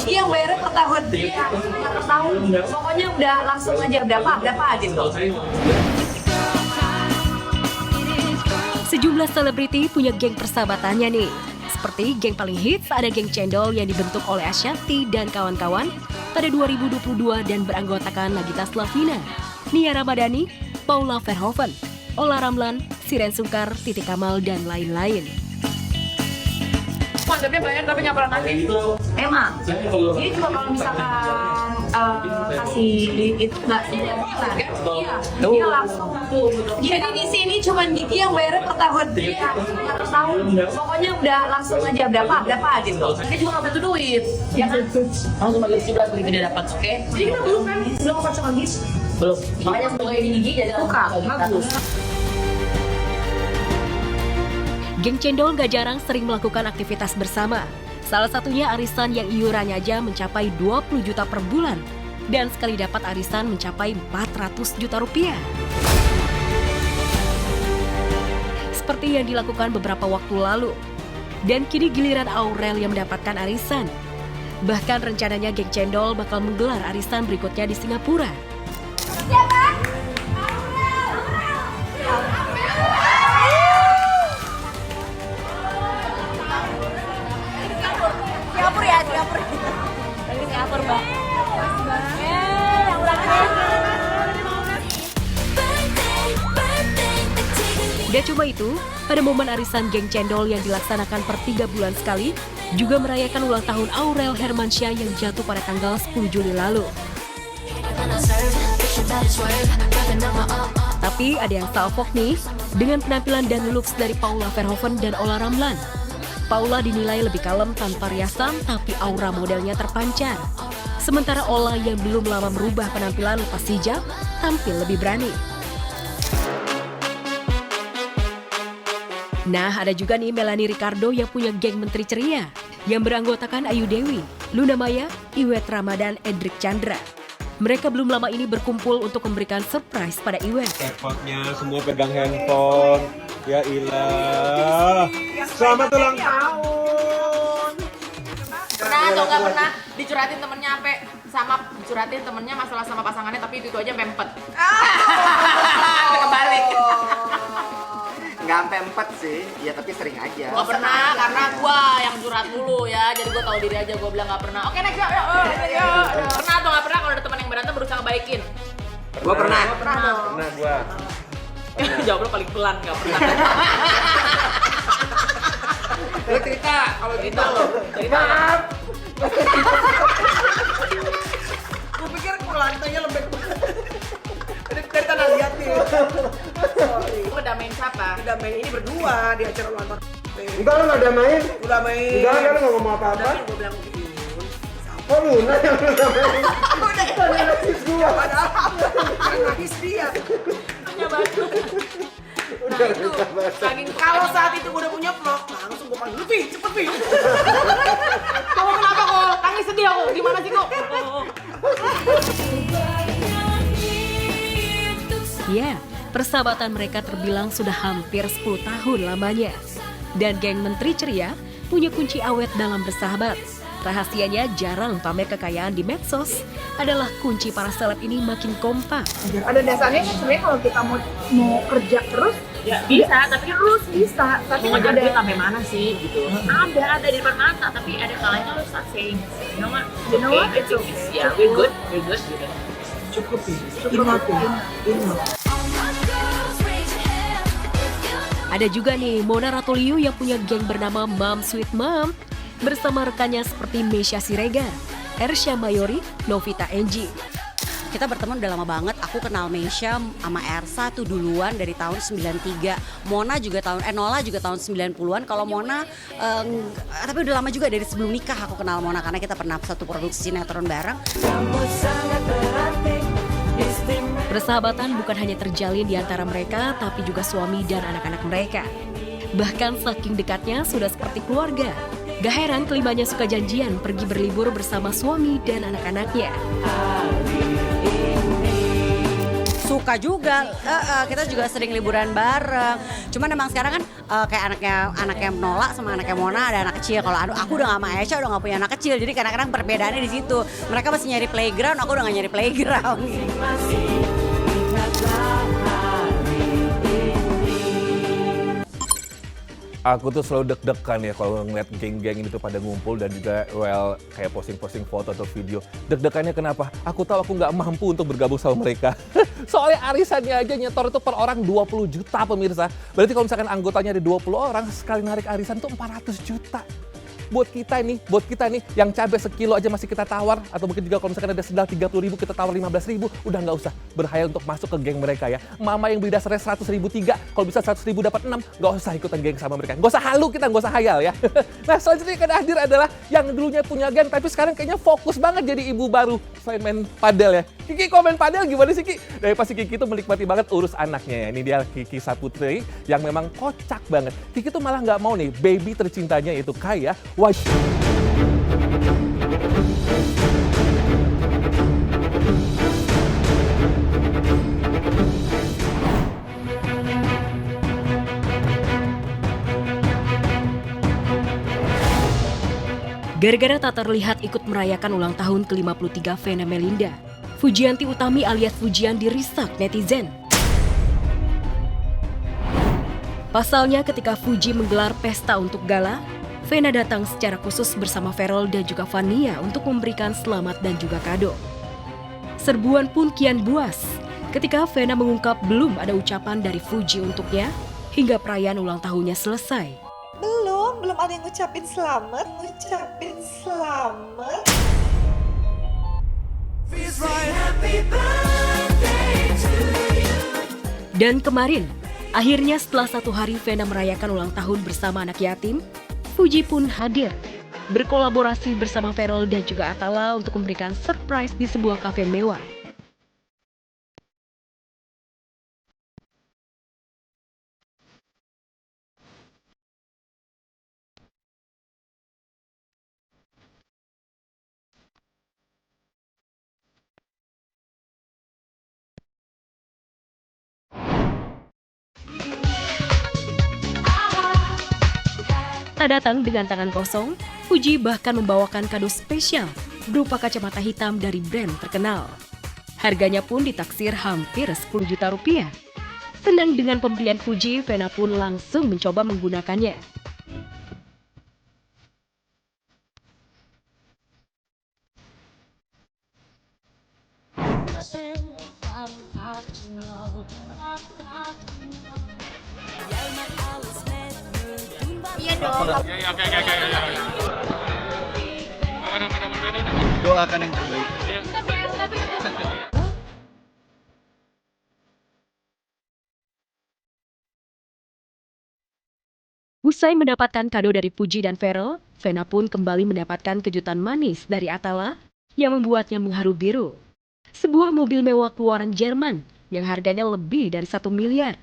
Iya, bayarnya per tahun. Iya, per tahun. Pokoknya udah langsung aja berapa gitu. Sejumlah selebriti punya geng persahabatannya nih. Seperti geng paling hits ada geng Cendol yang dibentuk oleh Ashanty dan kawan-kawan pada 2022 dan beranggotakan Nagita Slavina, Nia Ramadhani, Paula Verhoeven, Olla Ramlan, Shireen Sungkar, Titi Kamal, dan lain-lain. Konsepnya banyak tapi nggak pernah nagih. Emang. Ini juga kalau misalkan kasih itu nggak iya, dia langsung. Jadi di sini cuma Diki yang bayarnya per tahun. Iya, per tahun. Pokoknya udah langsung aja berapa gitu. Dia juga nggak butuh duit. Ya kan? Langsung bagi 17 begitu dia dapat, oke? Jadi kita belum kocok lagi. Belum. Makanya semoga ini Diki jadi suka. Bagus. Geng Cendol gak jarang sering melakukan aktivitas bersama. Salah satunya arisan yang iurannya aja mencapai 20 juta per bulan. Dan sekali dapat arisan mencapai 400 juta rupiah. Seperti yang dilakukan beberapa waktu lalu. Dan kini giliran Aurel yang mendapatkan arisan. Bahkan rencananya Geng Cendol bakal menggelar arisan berikutnya di Singapura. Singapura, Mbak. Gak cuma itu, pada momen arisan Geng Cendol yang dilaksanakan per 3 bulan sekali, juga merayakan ulang tahun Aurel Hermansyah yang jatuh pada tanggal 10 Juli lalu. Tapi ada yang salfok nih, dengan penampilan dan looks dari Paula Verhoeven dan Olla Ramlan. Paula dinilai lebih kalem tanpa riasan, tapi aura modelnya terpancar. Sementara Olla yang belum lama merubah penampilan lepas hijab, tampil lebih berani. Nah, ada juga nih Melanie Ricardo yang punya geng Menteri Ceria, yang beranggotakan Ayu Dewi, Luna Maya, Iwet Ramadan, Edric Chandra. Mereka belum lama ini berkumpul untuk memberikan surprise pada Iwet. Repotnya semua pegang handphone. Ya ilah. Selamat ulang tahun. Pernah atau nggak pernah dicuratin temennya dicuratin temennya masalah sama pasangannya tapi itu aja pempet. Kebalik. Nggak sampai 4 sih, ya tapi sering aja. Gak pernah, karena gua yang curhat dulu ya. Jadi gua tahu diri aja, gua bilang nggak pernah. Oke, next yuk. Pernah atau nggak pernah kalau ada teman yang berantem berusaha baikin? Gua pernah. Pernah gua. Jawab lo paling pelan, nggak pernah. Lu cerita kalau gitu. Cerita. Gue pikir lantainya lembek banget. Dari tanah liat nih. Lo udah main siapa? Udah main ini berdua di acara ulang tahun. Enggak, lu nggak ada main. Udah main. Enggak, lu nggak ngomong Udah apa-apa. main, gue bilang gitu. Oh, Luna yang lu udah main. Udah nangis gua. Padahal nangis dia. Punya batu. Nah itu, saking Kalau saat itu gue udah punya vlog, langsung gue panggil, Pi, cepet Pi. kamu kenapa kok? Tangis sedih aku, gimana sih kok? Ya, persahabatan mereka terbilang sudah hampir 10 tahun lamanya. Dan geng Menteri Ceria punya kunci awet dalam bersahabat. Rahasianya jarang pamer kekayaan di medsos, adalah kunci para seleb ini makin kompak. Ada dasarnya kan sebenarnya kalau kita mau kerja terus Ya bisa, tapi terus bisa, tapi mau kan ngejar duit ada sampai mana sih gitu? Ada di depan mata, tapi ada kalanya lo start saying, you know what? You know what? I It's think okay. yeah, we're good gitu. Cukup Pi. Ada juga nih Mona Ratuliu yang punya geng bernama Mom Sweet Mom bersama rekannya seperti Meisya Siregar, Ersya Mayori, Novita Enji. Kita berteman udah lama banget. Aku kenal Meisya sama Ersa tuh duluan dari tahun 93. Mona juga Nola juga tahun 90-an. Kalau Mona tapi udah lama juga dari sebelum nikah aku kenal Mona karena kita pernah satu produksi sinetron bareng. Persahabatan bukan hanya terjalin di antara mereka, tapi juga suami dan anak-anak mereka. Bahkan saking dekatnya sudah seperti keluarga. Gak heran kelimanya suka janjian pergi berlibur bersama suami dan anak-anaknya. suka juga. Kita juga sering liburan bareng. Cuman emang sekarang kan kayak anaknya Nola sama anaknya Mona ada anak kecil. Kalau aku udah gak sama Aisyah, udah gak punya anak kecil. Jadi kadang-kadang perbedaannya di situ. Mereka masih nyari playground, aku udah gak nyari playground. Aku tuh selalu deg-degan ya kalau ngeliat geng-geng ini tuh pada ngumpul dan juga kayak posting-posting foto atau video. Deg-degannya kenapa? Aku tahu aku nggak mampu untuk bergabung sama mereka. Soalnya arisannya aja nyetor itu per orang 20 juta pemirsa. Berarti kalau misalkan anggotanya ada 20 orang, sekali narik arisan tuh 400 juta. Buat kita nih yang cabai sekilo aja masih kita tawar, atau mungkin juga kalau misalkan ada sendal 30.000 kita tawar 15.000, udah nggak usah berhayal untuk masuk ke geng mereka ya. Mama yang beli dasarnya 100.000 3, kalau bisa 100.000 dapat 6, nggak usah ikutan geng sama mereka. Nggak usah halu kita, nggak usah hayal ya. Nah selanjutnya yang hadir adalah yang dulunya punya geng tapi sekarang kayaknya fokus banget jadi ibu baru selain main padel ya. Kiki komen padel gimana sih Ki? Dari pasti Kiki tuh menikmati banget urus anaknya ya. Ini dia Kiki Saputri yang memang kocak banget. Kiki tuh malah nggak mau nih baby tercintanya itu Kaya. Wah. Gara-gara tak terlihat ikut merayakan ulang tahun ke-53 Vena Melinda, Fujianti Utami alias Fujian dirisak netizen. Pasalnya ketika Fuji menggelar pesta untuk gala, Vena datang secara khusus bersama Ferrell dan juga Vania untuk memberikan selamat dan juga kado. Serbuan pun kian buas ketika Vena mengungkap belum ada ucapan dari Fuji untuknya hingga perayaan ulang tahunnya selesai. Belum ada yang ngucapin selamat. Dan kemarin, akhirnya setelah 1 hari Vena merayakan ulang tahun bersama anak yatim, Fuji pun hadir, berkolaborasi bersama Ferrell dan juga Atala untuk memberikan surprise di sebuah kafe mewah. Tak datang dengan tangan kosong, Fuji bahkan membawakan kado spesial berupa kacamata hitam dari brand terkenal. Harganya pun ditaksir hampir 10 juta rupiah. Senang dengan pembelian Fuji, Vena pun langsung mencoba menggunakannya. Iya dong. Doakan yang terbaik. Usai mendapatkan kado dari Fuji dan Ferrell, Vena pun kembali mendapatkan kejutan manis dari Atala yang membuatnya mengharu biru. Sebuah mobil mewah keluaran Jerman yang harganya lebih dari 1 miliar.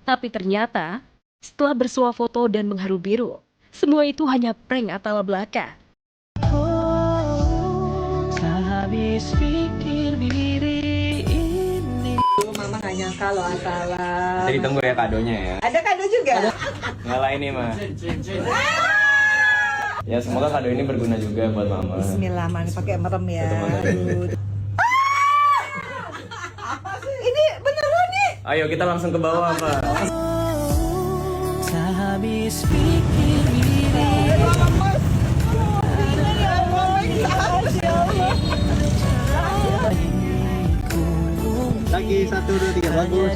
Tapi ternyata, setelah bersuah foto dan mengharu biru, semua itu hanya prank Atala belaka. Mama gak nyangka loh Atala. Jadi tunggu ya kadonya ya. Ada kado juga? Ngalah ini mah. Ya semoga kado ini berguna juga buat mama. Bismillah, mani pakai merem ya. Betul. Ini beneran nih. Ayo kita langsung ke bawah Pak. Lagi 1, 2, 3 bagus.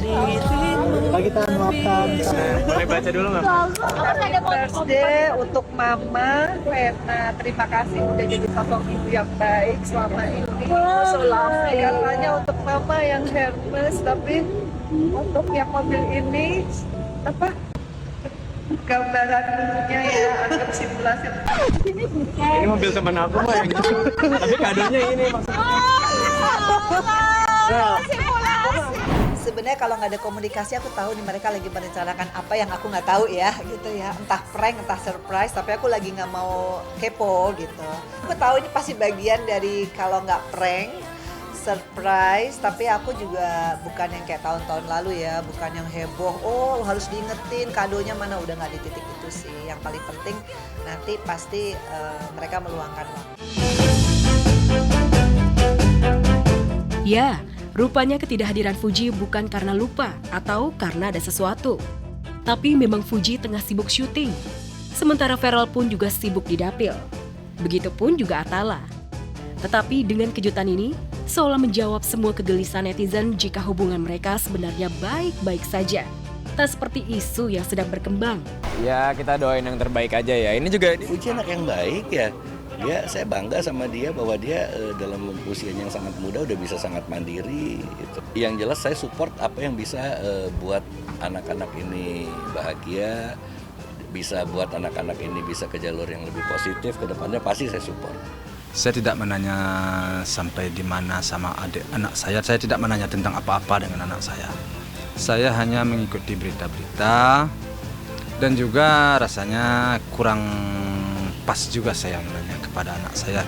Lagi kita nguapkan. Boleh baca dulu nggak? Happy birthday untuk Mama Vena. Terima kasih udah jadi sosok ibu yang baik selama ini. So lovely. Katanya untuk Mama yang Hermes, tapi untuk yang mobil ini apa? Gambarannya ya, anggap simulasi. Ini mobil teman aku mah yang tapi kadonya ini Sebenarnya kalau nggak ada komunikasi, aku tahu nih mereka lagi merencanakan apa yang aku nggak tahu ya, gitu ya. Entah prank, entah surprise, tapi aku lagi nggak mau kepo gitu. Aku tahu ini pasti bagian dari kalau nggak prank, surprise, tapi aku juga bukan yang kayak tahun-tahun lalu ya, bukan yang heboh, oh harus diingetin kadonya mana, udah nggak di titik itu sih. Yang paling penting nanti pasti mereka meluangkan waktu. Ya, rupanya ketidakhadiran Fuji bukan karena lupa atau karena ada sesuatu. Tapi memang Fuji tengah sibuk syuting. Sementara Feral pun juga sibuk di dapil. Begitupun juga Atala. Tetapi dengan kejutan ini, seolah menjawab semua kegelisahan netizen jika hubungan mereka sebenarnya baik-baik saja. Tak seperti isu yang sedang berkembang. Ya kita doain yang terbaik aja ya. Ini juga Fuji anak yang baik ya. Saya bangga sama dia bahwa dia dalam usianya yang sangat muda udah bisa sangat mandiri. Gitu. Yang jelas saya support apa yang bisa buat anak-anak ini bahagia, bisa buat anak-anak ini bisa ke jalur yang lebih positif ke depannya, pasti saya support. Saya tidak menanya sampai di mana sama anak saya tidak menanya tentang apa-apa dengan anak saya. Saya hanya mengikuti berita-berita dan juga rasanya kurang pas juga saya menanya kepada anak saya.